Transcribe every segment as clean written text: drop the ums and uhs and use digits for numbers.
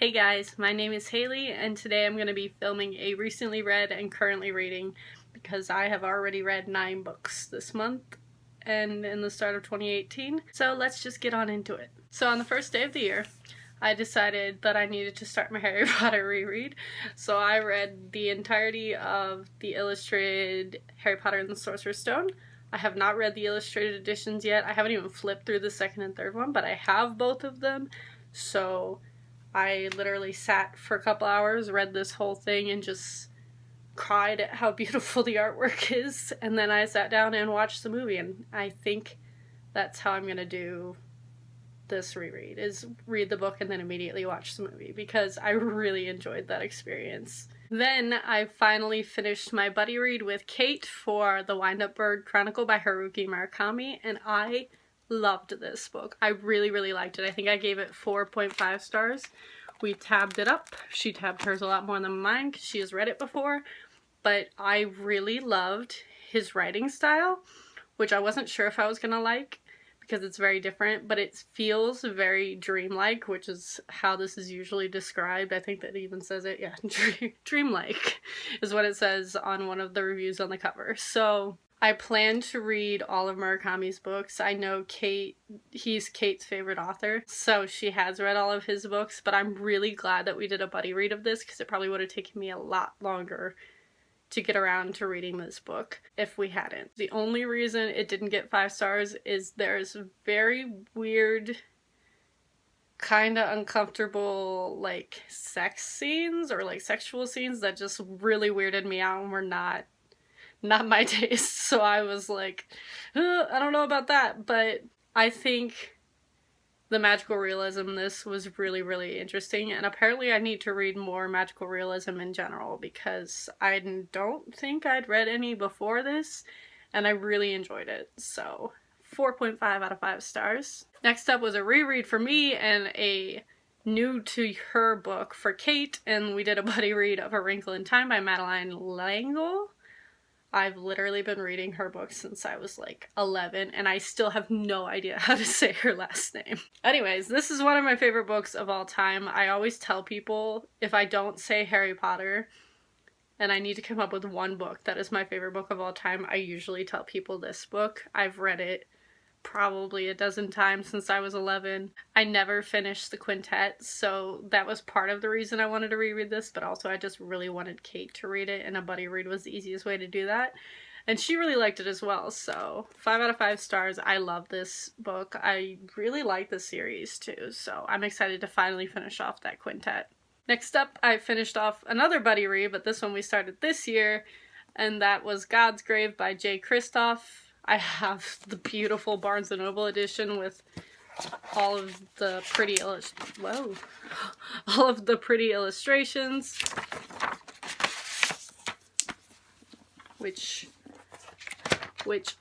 Hey guys, my name is Haley and today I'm going to be filming a recently read and currently reading because I have already read 9 books this month and in the start of 2018. So let's just get on into it. So on the first day of the year, I decided that I needed to start my Harry Potter reread. So I read the entirety of the illustrated Harry Potter and the Sorcerer's Stone. I have not read the illustrated editions yet. I haven't even flipped through the second and third one, but I have both of them. So I literally sat for a couple hours, read this whole thing, and just cried at how beautiful the artwork is. And then I sat down and watched the movie, and I think that's how I'm gonna do this reread, is read the book and then immediately watch the movie, because I really enjoyed that experience. Then I finally finished my buddy read with Kate for the Windup Chronicle by Haruki Murakami, and I loved this book. I really liked it. I think I gave it 4.5 stars. We tabbed it up. She tabbed hers a lot more than mine because she has read it before, but I really loved his writing style, which I wasn't sure if I was gonna like because it's very different, but it feels very dreamlike, which is how this is usually described. I think that even says it, yeah, dreamlike is what it says on one of the reviews on the cover. So I plan to read all of Murakami's books. I know he's Kate's favorite author, so she has read all of his books, but I'm really glad that we did a buddy read of this because it probably would have taken me a lot longer to get around to reading this book if we hadn't. The only reason it didn't get 5 stars is there's very weird, kind of uncomfortable, like, sex scenes or, like, sexual scenes that just really weirded me out and were not my taste. So I was like, I don't know about that, but I think the magical realism in this was really interesting, and apparently I need to read more magical realism in general because I don't think I'd read any before this, and I really enjoyed it. So 4.5 out of 5 stars. Next up was a reread for me and a new to her book for Kate, and we did a buddy read of A Wrinkle in Time by Madeline L'Engle. I've literally been reading her books since I was like 11, and I still have no idea how to say her last name. Anyways, this is one of my favorite books of all time. I always tell people if I don't say Harry Potter and I need to come up with one book that is my favorite book of all time, I usually tell people this book. I've read it probably a dozen times since I was 11. I never finished the quintet, so that was part of the reason I wanted to reread this, but also I just really wanted Kate to read it, and a buddy read was the easiest way to do that. And she really liked it as well, so 5 out of 5 stars. I love this book. I really like the series too, so I'm excited to finally finish off that quintet. Next up, I finished off another buddy read, but this one we started this year, and that was Godsgrave by J. Kristoff. I have the beautiful Barnes & Noble edition with all of the pretty illustrations, which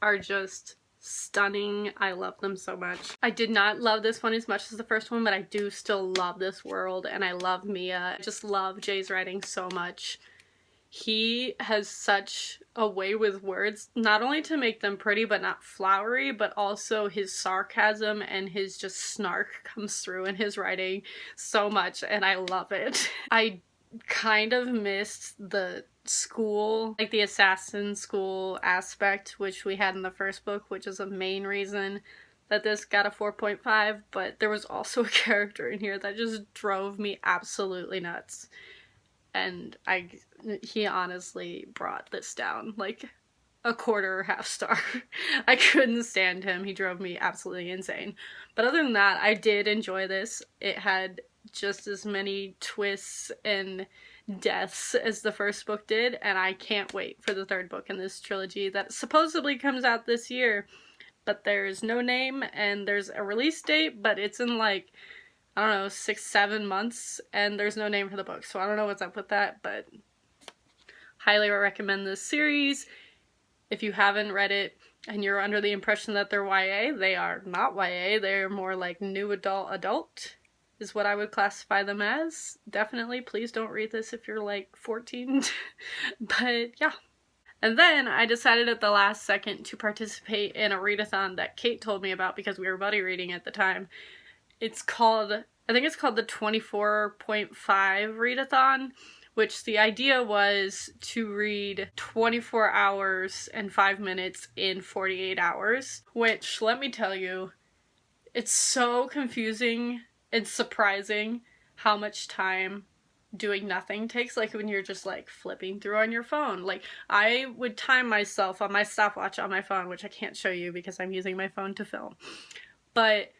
are just stunning. I love them so much. I did not love this one as much as the first one, but I do still love this world, and I love Mia. I just love Jay's writing so much. He has such a way with words, not only to make them pretty but not flowery, but also his sarcasm and his just snark comes through in his writing so much, and I love it. I kind of missed the school, like the assassin school aspect, which we had in the first book, which is a main reason that this got a 4.5, but there was also a character in here that just drove me absolutely nuts. And he honestly brought this down like a quarter or half star. I couldn't stand him. He drove me absolutely insane. But other than that, I did enjoy this. It had just as many twists and deaths as the first book did, and I can't wait for the third book in this trilogy that supposedly comes out this year, but there's no name and there's a release date, but it's in like, I don't know, 6-7 months, and there's no name for the book, so I don't know what's up with that, but highly recommend this series. If you haven't read it and you're under the impression that they're YA, they are not YA. They're more like new adult is what I would classify them as. Definitely, please don't read this if you're like 14, but yeah. And then I decided at the last second to participate in a readathon that Kate told me about because we were buddy reading at the time. It's called I think it's called the 24.5 ReadAthon, which the idea was to read 24 hours and 5 minutes in 48 hours, which, let me tell you, it's so confusing and surprising how much time doing nothing takes, like when you're just like flipping through on your phone. Like, I would time myself on my stopwatch on my phone, which I can't show you because I'm using my phone to film, but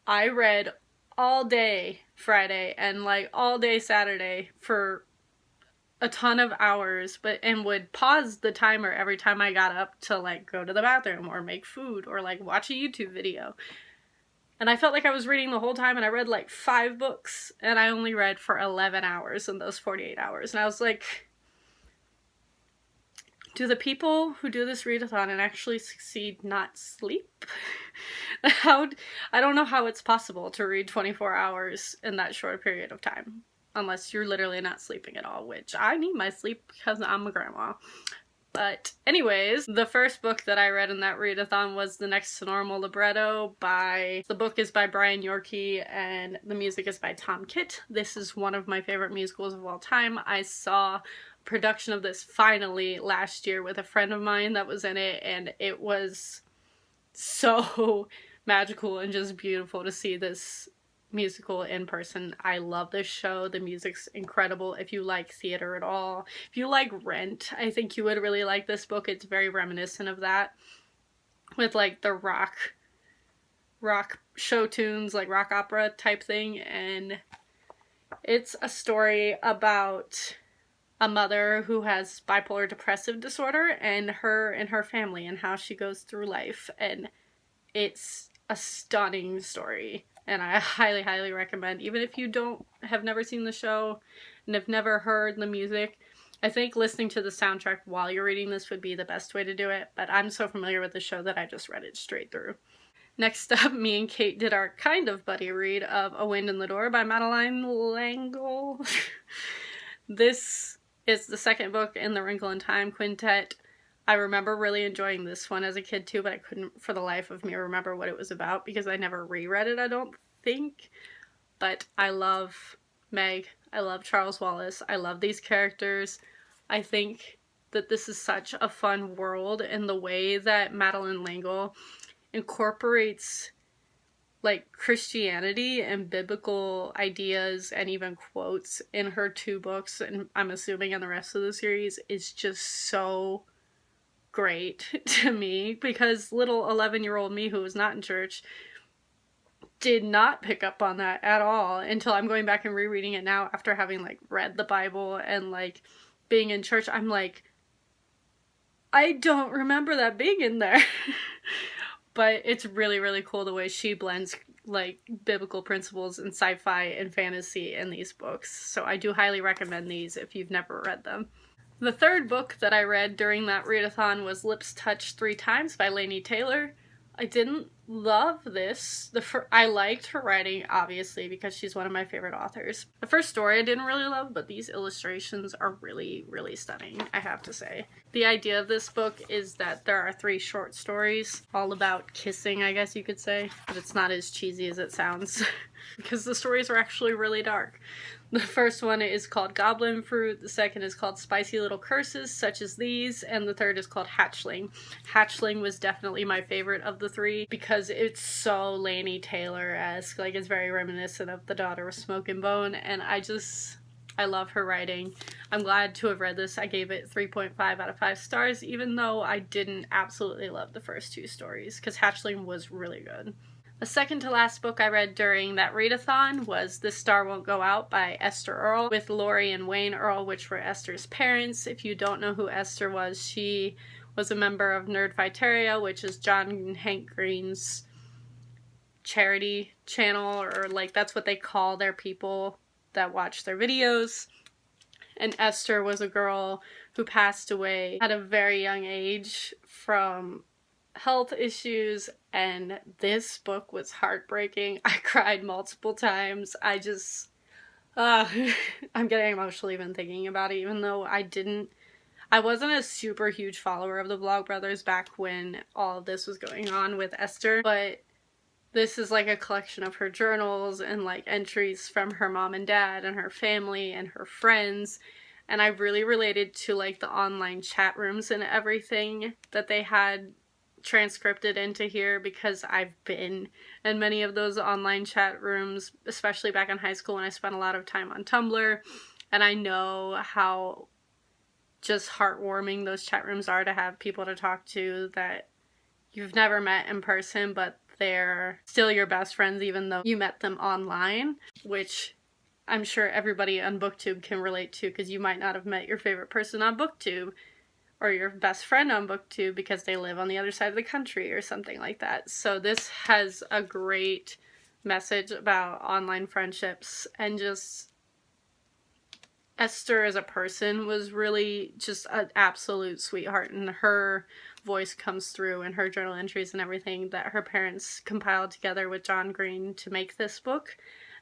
I read all day Friday and like all day Saturday for a ton of hours, and would pause the timer every time I got up to like go to the bathroom or make food or like watch a YouTube video. And I felt like I was reading the whole time, and I read like 5 books, and I only read for 11 hours in those 48 hours. And I was like, do the people who do this readathon and actually succeed not sleep? I don't know how it's possible to read 24 hours in that short period of time, unless you're literally not sleeping at all, which I need my sleep because I'm a grandma. But anyways, the first book that I read in that readathon was The Next to Normal libretto the book is by Brian Yorkie and the music is by Tom Kitt. This is one of my favorite musicals of all time. I saw a production of this finally last year with a friend of mine that was in it, and it was so magical and just beautiful to see this musical in person. I love this show. The music's incredible. If you like theater at all, if you like Rent, I think you would really like this book. It's very reminiscent of that, with like the rock show tunes, like rock opera type thing. And it's a story about a mother who has bipolar depressive disorder and her family and how she goes through life. And it's a stunning story. And I highly, highly recommend, even if you have never seen the show and have never heard the music, I think listening to the soundtrack while you're reading this would be the best way to do it. But I'm so familiar with the show that I just read it straight through. Next up, me and Kate did our kind of buddy read of A Wind in the Door by Madeleine L'Engle. This is the second book in the Wrinkle in Time quintet. I remember really enjoying this one as a kid too, but I couldn't for the life of me remember what it was about because I never reread it, I don't think. But I love Meg. I love Charles Wallace. I love these characters. I think that this is such a fun world, and the way that Madeleine L'Engle incorporates like Christianity and biblical ideas and even quotes in her 2 books, and I'm assuming in the rest of the series, is just so great to me, because little 11-year-old me who was not in church did not pick up on that at all until I'm going back and rereading it now after having like read the Bible and like being in church. I'm like, I don't remember that being in there. But it's really, really cool the way she blends like biblical principles and sci-fi and fantasy in these books. So I do highly recommend these if you've never read them. The third book that I read during that readathon was Lips Touched 3 Times by Laini Taylor. I didn't love this. I liked her writing, obviously, because she's one of my favorite authors. The first story I didn't really love, but these illustrations are really, really stunning, I have to say. The idea of this book is that there are 3 short stories, all about kissing, I guess you could say, but it's not as cheesy as it sounds, because the stories are actually really dark. The first one is called Goblin Fruit, the second is called Spicy Little Curses, Such as These, and the third is called Hatchling. Hatchling was definitely my favorite of the 3 because it's so Laini Taylor-esque, like it's very reminiscent of The Daughter of Smoke and Bone, and I love her writing. I'm glad to have read this. I gave it 3.5 out of 5 stars, even though I didn't absolutely love the first 2 stories, because Hatchling was really good. The second to last book I read during that readathon was This Star Won't Go Out by Esther Earl, with Lori and Wayne Earl, which were Esther's parents. If you don't know who Esther was, she was a member of Nerdfighteria, which is John and Hank Green's charity channel, or like that's what they call their people that watch their videos. And Esther was a girl who passed away at a very young age from health issues, and this book was heartbreaking. I cried multiple times. I'm getting emotional even thinking about it, even though I wasn't a super huge follower of the Vlogbrothers back when all of this was going on with Esther, but this is like a collection of her journals and like entries from her mom and dad and her family and her friends. And I really related to like the online chat rooms and everything that they had transcribed into here, because I've been in many of those online chat rooms, especially back in high school when I spent a lot of time on Tumblr, and I know how just heartwarming those chat rooms are to have people to talk to that you've never met in person, but they're still your best friends even though you met them online, which I'm sure everybody on BookTube can relate to, because you might not have met your favorite person on BookTube or your best friend on BookTube because they live on the other side of the country or something like that. So this has a great message about online friendships, and just Esther as a person was really just an absolute sweetheart, and her voice comes through in her journal entries and everything that her parents compiled together with John Green to make this book.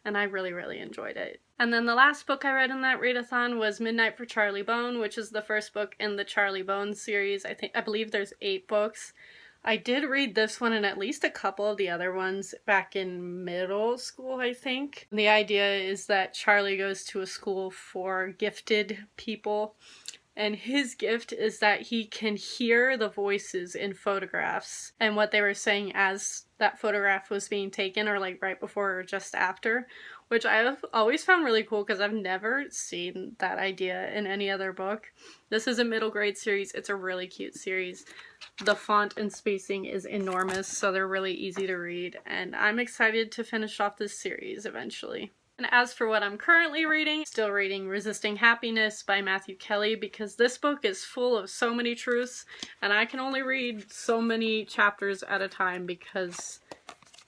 And I really, really enjoyed it. And then the last book I read in that readathon was Midnight for Charlie Bone, which is the first book in the Charlie Bone series. I believe there's 8 books. I did read this one and at least a couple of the other ones back in middle school, I think. The idea is that Charlie goes to a school for gifted people, and his gift is that he can hear the voices in photographs and what they were saying as that photograph was being taken, or like right before or just after, which I've always found really cool because I've never seen that idea in any other book. This is a middle grade series. It's a really cute series. The font and spacing is enormous, so they're really easy to read, and I'm excited to finish off this series eventually. And as for what I'm currently reading, still reading Resisting Happiness by Matthew Kelly, because this book is full of so many truths, and I can only read so many chapters at a time because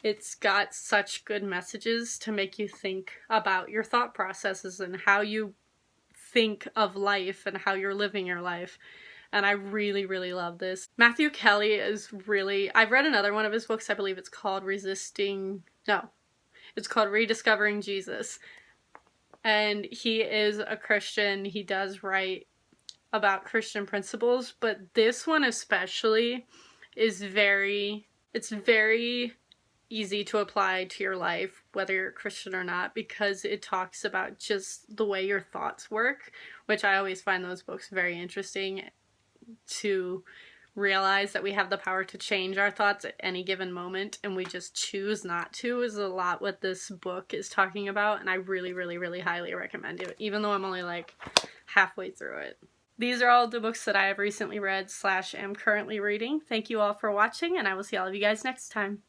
it's got such good messages to make you think about your thought processes and how you think of life and how you're living your life. And I really, really love this. Matthew Kelly is really... I've read another one of his books. I believe it's called It's called Rediscovering Jesus. And he is a Christian. He does write about Christian principles, but this one especially is very easy to apply to your life, whether you're a Christian or not, because it talks about just the way your thoughts work, which I always find those books very interesting, to realize that we have the power to change our thoughts at any given moment and we just choose not to, is a lot what this book is talking about, and I really, really, really highly recommend it, even though I'm only like halfway through it. These are all the books that I have recently read / am currently reading. Thank you all for watching, and I will see all of you guys next time.